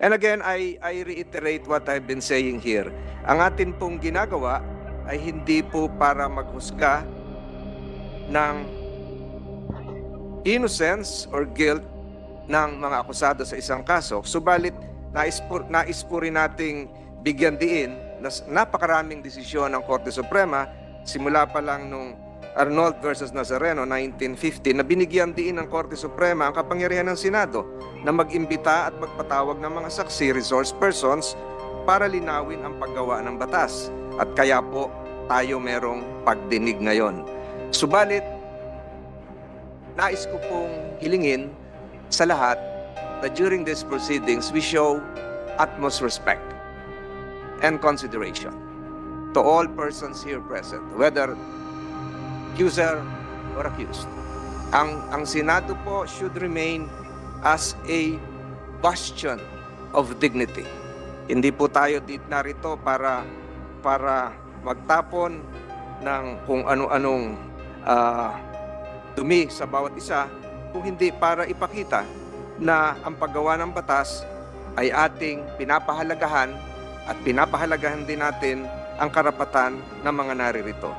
And again, I reiterate what I've been saying here. Ang atin pong ginagawa ay hindi po para maghusga ng innocence or guilt ng mga akusado sa isang kaso. Subalit, nais po rin nating bigyan diin na napakaraming desisyon ng Korte Suprema, simula pa lang nung Arnold versus Nazareno, 1950, na binigyan diin ng Korte Suprema ang kapangyarihan ng Senado na mag-imbita at magpatawag ng mga saksi, resource persons, para linawin ang paggawa ng batas. At kaya po tayo merong pagdinig ngayon. Subalit, nais ko pong hilingin sa lahat that during these proceedings, we show utmost respect and consideration to all persons here present, whether accuser or accused. Ang Senado po should remain as a bastion of dignity. Hindi po tayo narito para magtapon ng kung ano-anong dumi sa bawat isa, kung hindi para ipakita na ang paggawa ng batas ay ating pinapahalagahan at pinapahalagahan din natin ang karapatan ng mga naririto.